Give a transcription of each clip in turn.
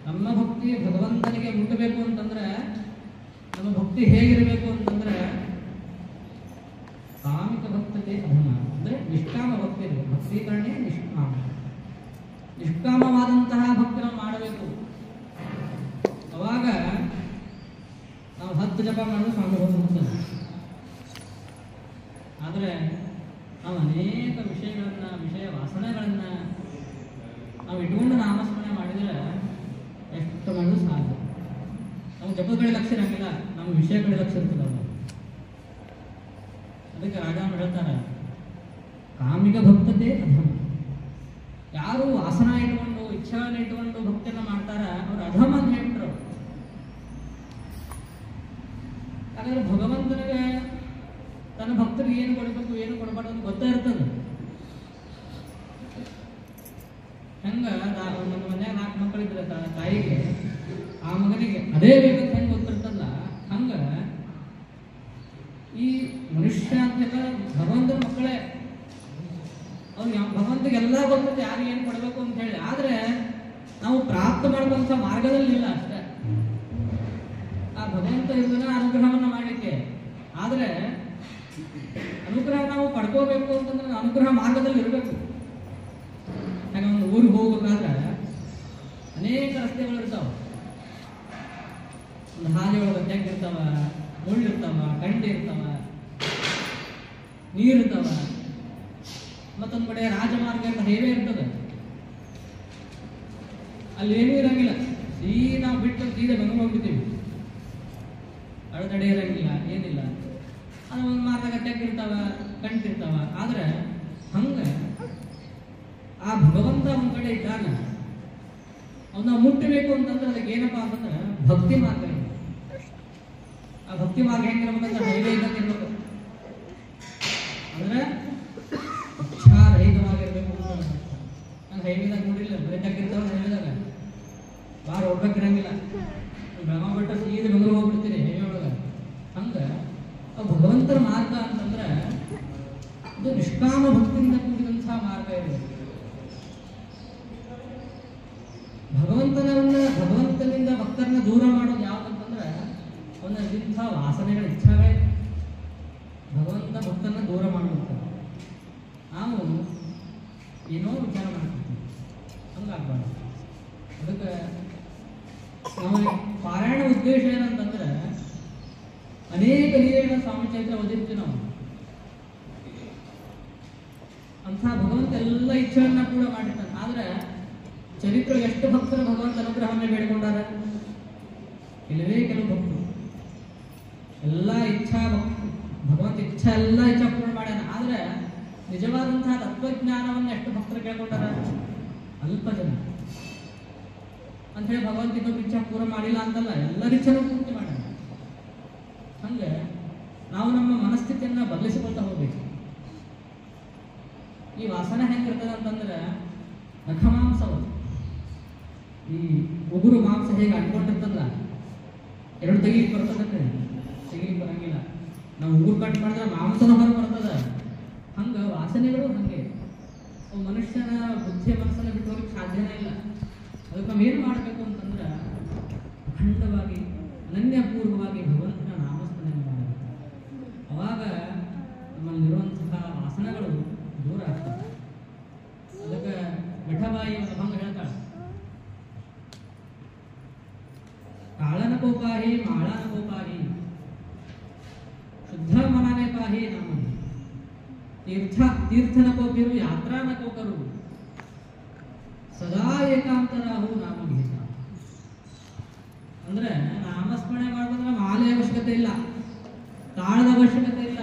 ನಮ್ಮ ಭಕ್ತಿ ಭಗವಂತನಿಗೆ ಮುಟ್ಟಬೇಕು ಅಂತಂದ್ರೆ ನಮ್ಮ ಭಕ್ತಿ ಹೇಗಿರಬೇಕು ಅಂತಂದ್ರೆ ಕಾಮಿಕ ಭಕ್ತತೆ ಅಧಮ ಅಂದ್ರೆ ನಿಷ್ಕಾಮ ಭಕ್ತಿ ಇರಬೇಕು. ಭಕ್ತೀಕರಣೆ ನಿಷ್ಕಾಮವಾದಂತಹ ಭಕ್ತಿ ನಾವು ಮಾಡಬೇಕು. ಅವಾಗ ನಾವು 10 ಜಪ ಮಾಡೋದು ಅನುಭವ ಹೋಗ್ತದೆ. ಆದರೆ ನಾವು ಅನೇಕ ವಿಷಯ ವಾಸನೆಗಳನ್ನ ನಾವು ಇಟ್ಕೊಂಡು ನಾಮಸ್ಮರಣೆ ಮಾಡಿದರೆ ಎಷ್ಟು ಮಾಡೋದು ಸಾಧ್ಯ. ನಾವು ಜಪಗಳಿಗೆ ಲಕ್ಷ್ಯ ಇರಂಗಿಲ್ಲ, ನಮ್ಮ ವಿಷಯಗಳಿಗೆ ಲಕ್ಷ್ಯ ಇರ್ತದೆ. ಅದಕ್ಕೆ ರಾಜಾನು ಹೇಳ್ತಾರೆ ಕಾಮಿಕ ಭಕ್ತತೆ ಅಧಮ. ಯಾರು ವಾಸನ ಇಟ್ಕೊಂಡು ಇಚ್ಛೆಗಳನ್ನ ಇಟ್ಕೊಂಡು ಭಕ್ತಿಯನ್ನ ಮಾಡ್ತಾರ ಅವ್ರು ಅಧಮ ಅಂತ ಹೇಳ್ಬಿಟ್ರು. ಯಾಕಂದ್ರೆ ಭಗವಂತನಿಗೆ ತನ್ನ ಭಕ್ತರಿಗೆ ಏನು ಕೊಡಬೇಕು ಏನು ಕೊಡಬಾರ್ದು ಅಂತ ಗೊತ್ತೇ ಇರ್ತದೆ. ಹೆಂಗ ಒಂದು ಮನ್ಯಾಗ 4 ಮಕ್ಕಳಿದ್ರೆ ತಾಯಿಗೆ ಆ ಮಗನಿಗೆ ಅದೇ ಬೇಕಂತ ಹೆಂಗೆ ಗೊತ್ತಿರ್ತಲ್ಲ, ಹಂಗ ಈ ಮನುಷ್ಯ ಅಂತ ಭಗವಂತನ ಮಕ್ಕಳೇ. ಅವ್ರು ಭಗವಂತಗೆ ಎಲ್ಲ ಗೊತ್ತಿದೆ ಯಾರಿಗೆ ಏನು ಕೊಡಬೇಕು ಅಂತ ಹೇಳಿ. ಆದ್ರೆ ನಾವು ಪ್ರಾಪ್ತ ಮಾಡುವಂತ ಮಾರ್ಗದಲ್ಲಿ ಇಲ್ಲ ಅಷ್ಟೇ. ಆ ಭಗವಂತ ಇದನ್ನ ಅನುಗ್ರಹವನ್ನ ಮಾಡಲಿಕ್ಕೆ. ಆದ್ರೆ ಅನುಗ್ರಹ ನಾವು ಪಡ್ಕೋಬೇಕು ಅಂತಂದ್ರೆ ಅನುಗ್ರಹ ಮಾರ್ಗದಲ್ಲಿ ಇರಬೇಕು. ಯಾಕೆ ಒಂದು ಊರಿಗೆ ಹೋಗ್ಬೇಕಾದ್ರೆ ಅನೇಕ ರಸ್ತೆಗಳು ಇರ್ತಾವ. ಒಂದು ಹಾದಿ ಒಳಗೆ ತೆಗ್ ಇರ್ತಾವ, ಮುಳ್ಳು ಇರ್ತಾವ, ಕಂಡಿ ಇರ್ತಾವ, ನೀರು ಇರ್ತಾವ. ಮತ್ತೊಂದು ಕಡೆ ರಾಜಮಾರ್ಗ ಅಂತ ಹೈವೇ ಇರ್ತದೆ, ಅಲ್ಲಿ ಏನೂ ಇರಂಗಿಲ್ಲ. ಸೀದಾ ಬಿಟ್ಟು ಸೀದಾ ಬೆಂಗಳೂರು ಹೋಗ್ಬಿಡ್ತೀವಿ, ಅಡೆತಡೆ ಇರಂಗಿಲ್ಲ, ಏನಿಲ್ಲ. ಅದು ಒಂದು ಮಾರ್ಗ ತೆಗ್ ಇರ್ತಾವ, ಕಂಟಿರ್ತಾವ. ಆದ್ರೆ ಹಂಗ ಆ ಭಗವಂತ ಒಂದ್ ಕಡೆ ಇದ್ದಾನ, ಅವನ್ನ ಮುಟ್ಟಬೇಕು ಅಂತಂದ್ರೆ ಅದಕ್ಕೆ ಏನಪ್ಪಾ ಅಂತಂದ್ರೆ ಭಕ್ತಿ ಮಾರ್ಗ ಇದೆ. ಆ ಭಕ್ತಿ ಮಾರ್ಗ ಹೆಂಗಿರ್ಬೇಕಂತ ಹೈವೇ ಇದ್ದಂಗೆ ಇರ್ಬೇಕು. ಅಂದ್ರೆ ಇಚ್ಛಾರಹಿತವಾಗಿರ್ಬೇಕು. ನಂಗೆ ಹೈವೇದಾಗ ನೋಡಿಲ್ಲ, ಬರೀ ತೆಗ್ಗಿರ್ತಾವ ಹೈವೇದಾಗ ಬಾರ್ ಹೋಗ್ಬೇಕಿರಂಗಿಲ್ಲ. ಬೆಳಗಾವ್ ಬಿಟ್ಟ ಸೀದ ಬೆಂಗಳೂರು ಹೋಗ್ಬಿಡ್ತೀರಿ ಹೈವೇ ಒಳಗ. ಹಂಗ ಭಗವಂತನ ಮಾರ್ಗ ಅಂತಂದ್ರೆ ಇದು ನಿಷ್ಕಾಮ ಭಕ್ತಿಯಿಂದ ಕೂಡಿದಂತಹ ಮಾರ್ಗ ಇದೆ. ಭಗವಂತನಿಂದ ಭಕ್ತರನ್ನ ದೂರ ಮಾಡೋದು ಯಾವ್ದಂತಂದ್ರೆ ಒಂದಿಂಥ ವಾಸನೆಗಳ ಇಚ್ಛೆಗಳೇ ಭಗವಂತ ಭಕ್ತರನ್ನ ದೂರ ಮಾಡುವಂತ. ನಾವು ಏನೋ ವಿಚಾರ ಮಾಡ್ತೀವಿ, ಹಂಗಾಗ್ಬಾರ್ದು. ಅದಕ್ಕೆ ನಾವು ಪಾರಾಯಣ ಉದ್ದೇಶ ಏನಂತಂದ್ರೆ ಅನೇಕ ಲೀಲೆಗಳ ಸ್ವಾಮಿ ಚೈತ್ರ ಓದಿರ್ತೀವಿ ನಾವು. ಅಂತ ಭಗವಂತ ಎಲ್ಲ ಇಚ್ಛೆಗಳನ್ನ ಕೂಡ ಮಾಡಿರ್ತಾನೆ. ಆದ್ರೆ ಚರಿತ್ರೆ ಎಷ್ಟು ಭಕ್ತರು ಭಗವಂತ ಅನುಗ್ರಹವನ್ನು ಬೇಡಿಕೊಂಡಾರ? ಇಲ್ಲವೇ ಕೆಲವು ಭಕ್ತರು ಎಲ್ಲ ಭಗವಂತ ಇಚ್ಛಾ ಎಲ್ಲ ಇಚ್ಛಾ ಪೂರ್ಣ ಮಾಡ್ಯಾನ. ಆದ್ರೆ ನಿಜವಾದಂತಹ ತತ್ವಜ್ಞಾನವನ್ನು ಎಷ್ಟು ಭಕ್ತರು ಕೇಳ್ಕೊಂಡಾರ? ಅಲ್ಪ ಜನ. ಅಂತ ಹೇಳಿ ಭಗವಂತ ಇನ್ನೊಬ್ಬ ಇಚ್ಛಾ ಪೂರ್ಣ ಮಾಡಿಲ್ಲ ಅಂತಲ್ಲ, ಎಲ್ಲರ ಇಚ್ಛೆನೂ ಪೂರ್ತಿ ಮಾಡ್ಯಾನ. ಹಂಗೆ ನಾವು ನಮ್ಮ ಮನಸ್ಥಿತಿಯನ್ನ ಬದಲಿಸಿಕೊಳ್ತಾ ಹೋಗ್ಬೇಕು. ಈ ವಾಸನೆ ಹೆಂಗಿರ್ತದೆ ಅಂತಂದ್ರೆ ನಖಮಾಂಸವು ಈ ಉಗುರು ಮಾಂಸ ಹೇಗೆ ಅಂಟ್ಕೊಂಡಿರ್ತಲ್ಲ, 2 ತೆಗಿಲಿಕ್ಕೆ ಬರ್ತದೆ, ತೆಗಿಲಿಕ್ಕೆ ಬರಂಗಿಲ್ಲ. ನಾವು ಉಗುರು ಕಟ್ ಮಾಡಿದ್ರೆ ಮಾಂಸನ ಹೊರ ಬರ್ತದ. ಹಂಗ ವಾಸನೆಗಳು ಹಂಗೆ ಮನುಷ್ಯನ ಬುದ್ಧಿಯ ಮನಸ್ಸನ್ನ ಬಿಟ್ಟು ಹೋಗ್ಲಿಕ್ಕೆ ಸಾಧ್ಯನೇ ಇಲ್ಲ. ಅದಕ್ಕೆ ನಾವು ಏನು ಮಾಡಬೇಕು ಅಂತಂದ್ರೆ ಅಖಂಡವಾಗಿ ಅನನ್ಯಪೂರ್ವವಾಗಿ ಭಗವಂತನ ನಾಮಸ್ಮರಣೆ ಮಾಡಬೇಕು. ಅವಾಗ ನಮ್ಮಲ್ಲಿರುವಂತಹ ವಾಸನೆಗಳು ದೂರ ಆಗ್ತವೆ. ಅದಕ್ಕೆ ವಿಠಬಾಯಿ ಒಂದು ಭಂಗ ಹೇಳ್ತಾಳೆ, ಕಾಳನ ಕೋಪಾಹಿ ಮಾಳನ ಕೋಪಾಹಿ ಶುದ್ಧ ಮನನೆ ಪಾಹಿ ನಮ್ಮ ತೀರ್ಥನ ಕೋಪಿರು ಯಾತ್ರಾನ ಕೋಕರು ಸದಾ ಏಕಾಂತರಾಹು ನಾಮಗೀತ. ಅಂದ್ರೆ ನಾಮಸ್ಮರಣೆ ಮಾಡೋದಂದ್ರೆ ಮಾಲೆ ಅವಶ್ಯಕತೆ ಇಲ್ಲ, ತಾಳದ ಅವಶ್ಯಕತೆ ಇಲ್ಲ.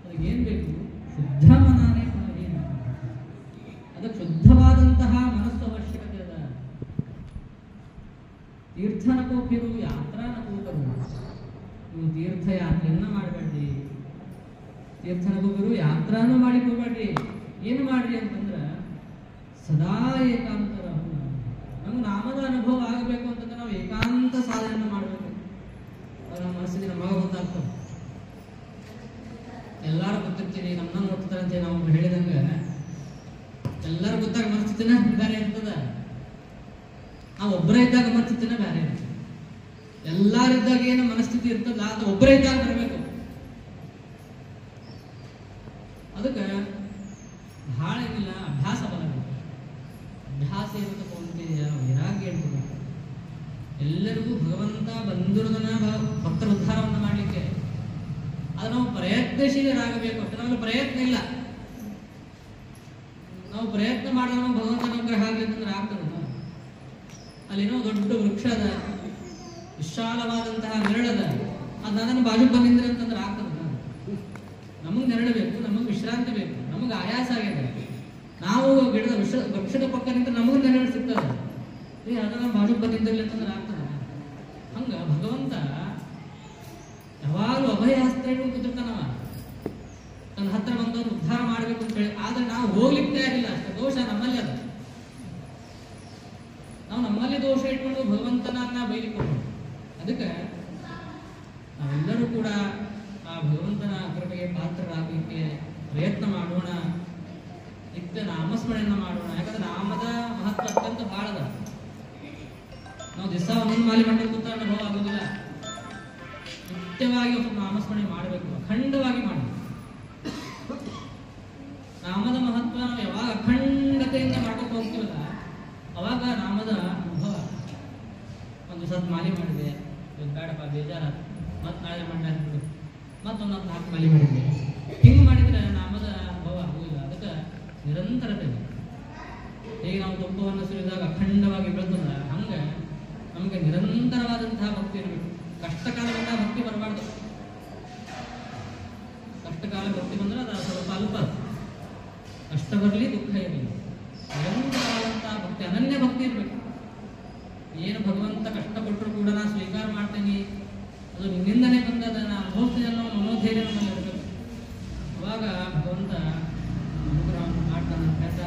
ಅದಕ್ಕೆ ಏನ್ ಬೇಕು? ಶುದ್ಧ ಮನನೆ ಪಾಹಿ. ಅದಕ್ಕೆ ಶುದ್ಧವಾದಂತಹ ಮನಸ್ಸು ಅವಶ್ಯಕತೆ ಅದ. ತೀರ್ಥನ ಕೋಪಿರು ಯಾತ್ರಾನ ಕೋಕರು. ನೀವು ತೀರ್ಥಯಾತ್ರೆಯನ್ನ ಮಾಡಬೇಡ್ರಿ, ತೀರ್ಥನ ಕೋಪಿರು ಯಾತ್ರಾನು ಮಾಡಿ ಹೋಗ್ಬೇಡ್ರಿ. ಏನು ಮಾಡ್ರಿ ಅಂತಂದ್ರೆ ಸದಾ ಏಕಾಂತರ. ನಮ್ಗೆ ನಾಮದ ಅನುಭವ ಆಗಬೇಕು ಅಂತಂದ್ರೆ ನಾವು ಏಕಾಂತ ಸಾಧನೆಯನ್ನು ಮಾಡಬೇಕು. ನಮ್ಮ ಮನಸ್ಸಿಗೆ ನಮಗ ಗೊತ್ತಾಗ್ತದೆ. ಎಲ್ಲಾರು ಗೊತ್ತಿರ್ತೀವಿ, ನಮ್ಮನ್ನ ನೋಡ್ತಾರಂತೆ ನಾವು ಹೇಳಿದಂಗೆ ಎಲ್ಲರೂ ಗೊತ್ತಾಗ ಮನಸ್ಥಿತಿನ ಬೇರೆ ಇರ್ತದ. ಆ ಒಬ್ಬರೇ ಇದ್ದಾಗ ಮನಸ್ಥಿತಿನೇ ಬೇರೆ ಇರುತ್ತೆ. ಎಲ್ಲರಿದ್ದಾಗ ಏನು ಮನಸ್ಥಿತಿ ಇರ್ತಲ್ಲ ಅದು ಒಬ್ಬರೇ ಇದ್ದಾಗ ಬರಬೇಕು. ಅದಕ್ಕೆ ಬಹಳ ಏನಿಲ್ಲ, ಅಭ್ಯಾಸ ಬರಬೇಕು. ಅಭ್ಯಾಸ ಏನು ತಗೊಂಡಿದೆಯ ವೈರಾಗ್ಯ ಹೇಳ್ಬೇಕು. ಎಲ್ಲರಿಗೂ ಭಗವಂತ ಬಂದಿರೋದನ್ನ ಭಕ್ತರ ಉದ್ಧಾರವನ್ನು ಮಾಡಲಿಕ್ಕೆ ಅದು ನಾವು ಪ್ರಯತ್ನಶೀಲರಾಗಬೇಕು. ಅಷ್ಟೇ, ನಮಗೆ ಪ್ರಯತ್ನ ಇಲ್ಲ. ನಾವು ಪ್ರಯತ್ನ ಮಾಡಿದ್ರೆ ನಾವು ಭಗವಂತನ ಅನುಗ್ರಹ ಆಗ್ಲಿಕ್ಕಂದ್ರೆ ಆಗ್ತದೆ. ಅಲ್ಲೇನೋ ದೊಡ್ಡ ವೃಕ್ಷ ಅದ, ವಿಶಾಲವಾದಂತಹ ನೆರಳದ, ಅದು ಅದನ್ನು ಬಾಜು ಬಂದಿದ್ರೆ ಅಂತಂದ್ರೆ ಆಗ್ತದೆ. ನಮಗೆ ನೆರಳು ಬೇಕು, ನಮಗೆ ವಿಶ್ರಾಂತಿ ಬೇಕು, ನಮಗೆ ಆಯಾಸ ಆಗಿದೆ. ನಾವು ಗಿಡದ ವೃಕ್ಷದ ಪಕ್ಕ ನಿಂತ ನಮಗೂ ನೆರಳು ಸಿಗ್ತದೆ. ಅದನ್ನ ಬಾಜು ಬಂದಿದ್ದಲ್ಲಿ ಅಂತಂದ್ರೆ ಆಗ್ತದೆ. ಹಂಗ ಭಗವಂತ ಯಾವಾಗಲೂ ಅಭಯ ಹಸ್ತ ಇಟ್ಕೊಂಡು ಕೂತಿರ್ತಾನವ, ತನ್ನ ಹತ್ರ ಬಂದವನು ಉದ್ಧಾರ ಮಾಡಬೇಕು ಅಂತ ಹೇಳಿ. ಆದ್ರೆ ನಾವು ಹೋಗ್ಲಿಕ್ಕೆ ತಯಾರಿಲ್ಲ. ಅಷ್ಟೇ ದೋಷ ನಮ್ಮಲ್ಲಿ ಅದ. ನಾವು ನಮ್ಮಲ್ಲಿ ದೋಷ ಇಟ್ಕೊಂಡು ಭಗವಂತನ ಬೈಲಿಕ್ಕೆ. ಅದಕ್ಕೆ ನಾವೆಲ್ಲರೂ ಕೂಡ ಆ ಭಗವಂತನ ಕೃಪೆಗೆ ಪಾತ್ರರಾಗಲಿಕ್ಕೆ ಪ್ರಯತ್ನ ಮಾಡೋಣ. ನಿತ್ಯ ನಾಮಸ್ಮರಣೆಯನ್ನ ಮಾಡೋಣ. ಯಾಕಂದ್ರೆ ನಾಮದ ಮಹತ್ವ ಅತ್ಯಂತ ಬಹಳ ಅದ. ನಾವು ದಿವಸ ಒಂದೊಂದು ಮಾಲಿ ಮಂಡಲ ಕೂತ ಅನುಭವ ಆಗೋದಿಲ್ಲ. ನಿತ್ಯವಾಗಿ ಒಂದು ನಾಮಸ್ಮರಣೆ ಮಾಡಬೇಕು, ಅಖಂಡವಾಗಿ ಮಾಡಬೇಕು. ನಾಮದ ಮಹತ್ವ ನಾವು ಯಾವಾಗ ಅಖಂಡತೆಯಿಂದ ಮಾಡ್ಕೊಂಡು ಹೋಗ್ತೀವಲ್ಲ ಅವಾಗ ನಾಮದ ಅನುಭವ. ಒಂದು ಸತ್ ಮಾಲಿ ಮಾಡಿದೆ, ಇವತ್ತು ಬೇಡಪ್ಪ ಬೇಜಾರ, ಮತ್ತೆ ನಾಳೆ ಮಂಡ ಹಾಕ್ಬಿಡು, ಮತ್ತೊಂದು 4 ಮಾಲಿ ಮಾಡಿದ್ದೆ. ಹಿಂಗೆ ಮಾಡಿದ್ರೆ ನಾಮದ ಅನುಭವ ಆಗುವುದಿಲ್ಲ. ಅದಕ್ಕೆ ನಿರಂತರತೆ. ಈಗ ನಾವು ತುಪ್ಪವನ್ನು ಸುರಿದಾಗ ಅಖಂಡವಾಗಿ ಬೆಳೆದಲ್ಲ, ಹಂಗೆ ನಮಗೆ ನಿರಂತರವಾದಂತಹ ಭಕ್ತಿ ಇರಬೇಕು. ಕಷ್ಟಕಾಲದಿಂದ ಭಕ್ತಿ ಬರಬಾರ್ದು. ಕಷ್ಟಕಾಲ ಭಕ್ತಿ ಬಂದ್ರೆ ಅದು ಸ್ವಲ್ಪ ಅಲ್ಪ, ಕಷ್ಟ ಬರಲಿ ದುಃಖ ಇರಲಿ, ನಿರಂತರವಾದಂತಹ ಭಕ್ತಿ, ಅನನ್ಯ ಭಕ್ತಿ ಇರಬೇಕು. ಏನು ಭಗವಂತ ಕಷ್ಟಪಟ್ಟರು ಕೂಡ ನಾನು ಸ್ವೀಕಾರ ಮಾಡ್ತೇನೆ, ಅದು ನಿನ್ನಿಂದನೇ ಬಂದದ, ನಾನು ಅನುಭವಿಸ್ತೀನಿ ಅನ್ನೋ ಮನೋಧೈರ್ಯ ನಮ್ಮಲ್ಲಿ ಇರಬೇಕು. ಅವಾಗ ಭಗವಂತ